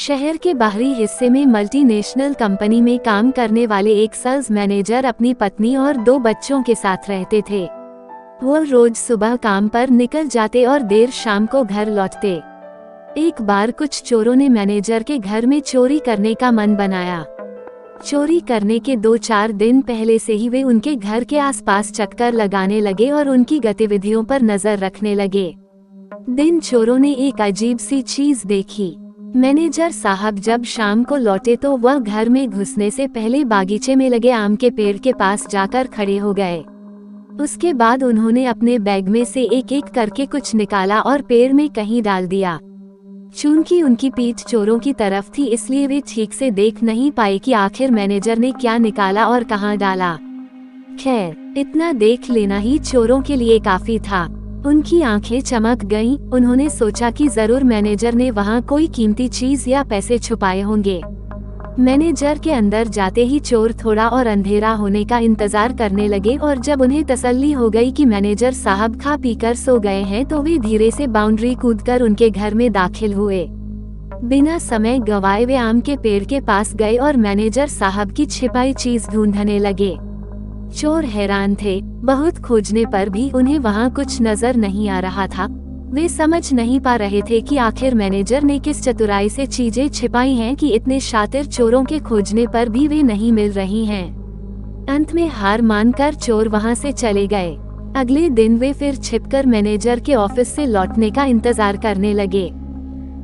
शहर के बाहरी हिस्से में मल्टीनेशनल कंपनी में काम करने वाले एक सेल्स मैनेजर अपनी पत्नी और 2 बच्चों के साथ रहते थे। वो रोज सुबह काम पर निकल जाते और देर शाम को घर लौटते। एक बार कुछ चोरों ने मैनेजर के घर में चोरी करने का मन बनाया। चोरी करने के 2-4 दिन पहले से ही वे उनके घर के आसपास चक्कर लगाने लगे और उनकी गतिविधियों पर नजर रखने लगे। दिन चोरों ने एक अजीब सी चीज देखी। मैनेजर साहब जब शाम को लौटे तो वह घर में घुसने से पहले बागीचे में लगे आम के पेड़ के पास जाकर खड़े हो गए। उसके बाद उन्होंने अपने बैग में से एक एक करके कुछ निकाला और पेड़ में कहीं डाल दिया। चूंकि उनकी पीठ चोरों की तरफ थी, इसलिए वे ठीक से देख नहीं पाए कि आखिर मैनेजर ने क्या निकाला और कहां डाला। खैर, इतना देख लेना ही चोरों के लिए काफी था। उनकी आंखें चमक गईं। उन्होंने सोचा कि जरूर मैनेजर ने वहां कोई कीमती चीज या पैसे छुपाए होंगे। मैनेजर के अंदर जाते ही चोर थोड़ा और अंधेरा होने का इंतजार करने लगे और जब उन्हें तसल्ली हो गई कि मैनेजर साहब खा पीकर सो गए हैं तो वे धीरे से बाउंड्री कूदकर उनके घर में दाखिल हुए। बिना समय गंवाए वे आम के पेड़ के पास गए और मैनेजर साहब की छिपाई चीज ढूंढने लगे। चोर हैरान थे। बहुत खोजने पर भी उन्हें वहां कुछ नजर नहीं आ रहा था। वे समझ नहीं पा रहे थे कि आखिर मैनेजर ने किस चतुराई से चीजें छिपाई हैं कि इतने शातिर चोरों के खोजने पर भी वे नहीं मिल रही हैं। अंत में हार मानकर चोर वहां से चले गए। अगले दिन वे फिर छिपकर मैनेजर के ऑफिस से लौटने का इंतजार करने लगे।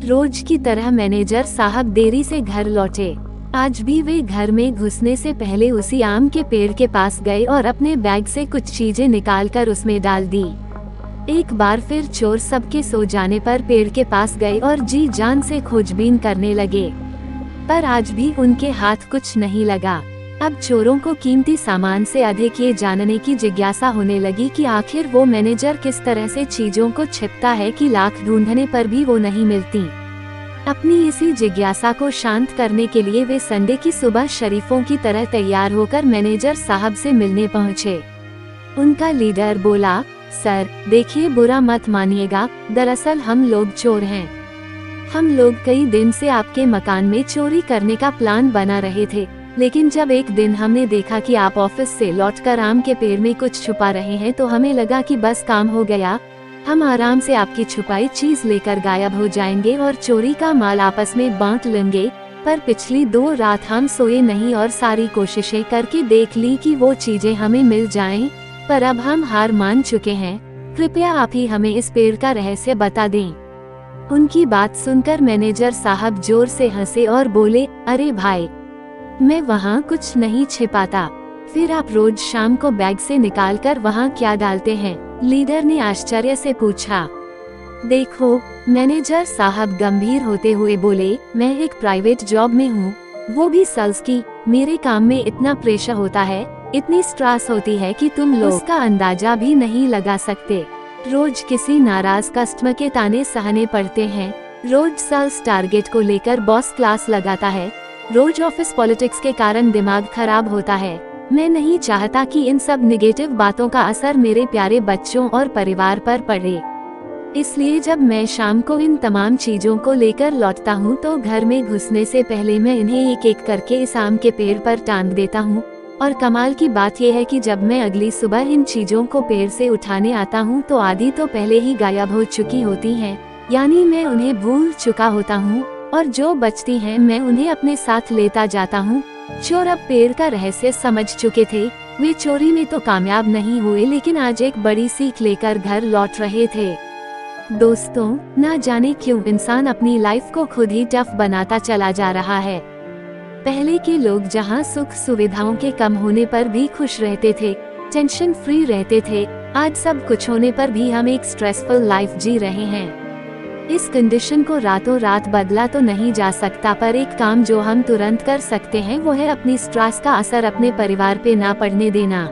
रोज की तरह मैनेजर साहब देरी से घर लौटे। आज भी वे घर में घुसने से पहले उसी आम के पेड़ के पास गए और अपने बैग से कुछ चीजें निकालकर उसमें डाल दी। एक बार फिर चोर सबके सो जाने पर पेड़ के पास गए और जी जान से खोजबीन करने लगे, पर आज भी उनके हाथ कुछ नहीं लगा। अब चोरों को कीमती सामान से अधिक ये जानने की जिज्ञासा होने लगी कि आखिर वो मैनेजर किस तरह से चीजों को छिपता है कि लाख ढूंढने पर भी वो नहीं मिलती। अपनी इसी जिज्ञासा को शांत करने के लिए वे संडे की सुबह शरीफों की तरह तैयार होकर मैनेजर साहब से मिलने पहुंचे। उनका लीडर बोला, सर देखिए, बुरा मत मानिएगा, दरअसल हम लोग चोर हैं। हम लोग कई दिन से आपके मकान में चोरी करने का प्लान बना रहे थे, लेकिन जब एक दिन हमने देखा कि आप ऑफिस से लौटकर आम के पेड़ में कुछ छुपा रहे हैं तो हमें लगा कि बस काम हो गया। हम आराम से आपकी छुपाई चीज लेकर गायब हो जाएंगे और चोरी का माल आपस में बांट लेंगे। पर पिछली 2 रात हम सोए नहीं और सारी कोशिशें करके देख ली कि वो चीजें हमें मिल जाएं, पर अब हम हार मान चुके हैं। कृपया आप ही हमें इस पेड़ का रहस्य बता दें। उनकी बात सुनकर मैनेजर साहब जोर से हंसे और बोले, अरे भाई, मैं वहाँ कुछ नहीं छिपाता। फिर आप रोज शाम को बैग से निकालकर वहाँ क्या डालते हैं? लीडर ने आश्चर्य से पूछा। देखो, मैनेजर साहब गंभीर होते हुए बोले, मैं एक प्राइवेट जॉब में हूँ, वो भी सेल्स की। मेरे काम में इतना प्रेशर होता है, इतनी स्ट्रेस होती है कि तुम लोग उसका अंदाजा भी नहीं लगा सकते। रोज किसी नाराज कस्टमर के ताने सहने पड़ते हैं, रोज सेल्स टारगेट को लेकर बॉस क्लास लगाता है, रोज ऑफिस पॉलिटिक्स के कारण दिमाग खराब होता है। मैं नहीं चाहता कि इन सब निगेटिव बातों का असर मेरे प्यारे बच्चों और परिवार पर पड़े। इसलिए जब मैं शाम को इन तमाम चीजों को लेकर लौटता हूँ तो घर में घुसने से पहले मैं इन्हें एक एक करके इस आम के पेड़ पर टांग देता हूँ। और कमाल की बात यह है कि जब मैं अगली सुबह इन चीजों को पेड़ से उठाने आता हूँ तो आधी तो पहले ही गायब हो चुकी होती हैं, यानी मैं उन्हें भूल चुका होता हूँ, और जो बचती हैं मैं उन्हें अपने साथ लेता जाता हूँ। चोर अब पेड़ का रहस्य समझ चुके थे। वे चोरी में तो कामयाब नहीं हुए, लेकिन आज एक बड़ी सीख लेकर घर लौट रहे थे। दोस्तों, ना जाने क्यों इंसान अपनी लाइफ को खुद ही टफ बनाता चला जा रहा है। पहले के लोग जहां सुख सुविधाओं के कम होने पर भी खुश रहते थे, टेंशन फ्री रहते थे, आज सब कुछ होने पर भी हम एक स्ट्रेसफुल लाइफ जी रहे हैं। इस कंडीशन को रातों रात बदला तो नहीं जा सकता, पर एक काम जो हम तुरंत कर सकते हैं वो है अपनी स्ट्रेस का असर अपने परिवार पे ना पड़ने देना।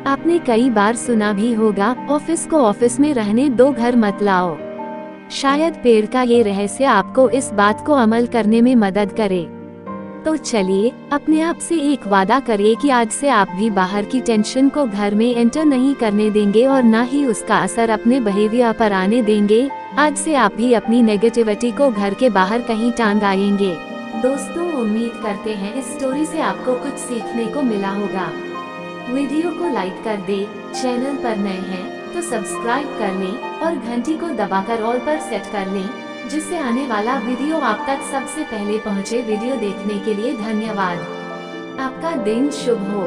आपने कई बार सुना भी होगा, ऑफिस को ऑफिस में रहने दो, घर मत लाओ। शायद पेड़ का ये रहस्य आपको इस बात को अमल करने में मदद करे। तो चलिए अपने आप से एक वादा करिए कि आज से आप भी बाहर की टेंशन को घर में एंटर नहीं करने देंगे और ना ही उसका असर अपने बिहेवियर पर आने देंगे। आज से आप भी अपनी नेगेटिविटी को घर के बाहर कहीं टांग आएंगे। दोस्तों, उम्मीद करते हैं इस स्टोरी से आपको कुछ सीखने को मिला होगा। वीडियो को लाइक कर दे, चैनल पर नए हैं तो सब्सक्राइब कर लें और घंटी को दबाकर ऑल पर सेट कर लें, जिससे आने वाला वीडियो आप तक सबसे पहले पहुंचे। वीडियो देखने के लिए धन्यवाद। आपका दिन शुभ हो।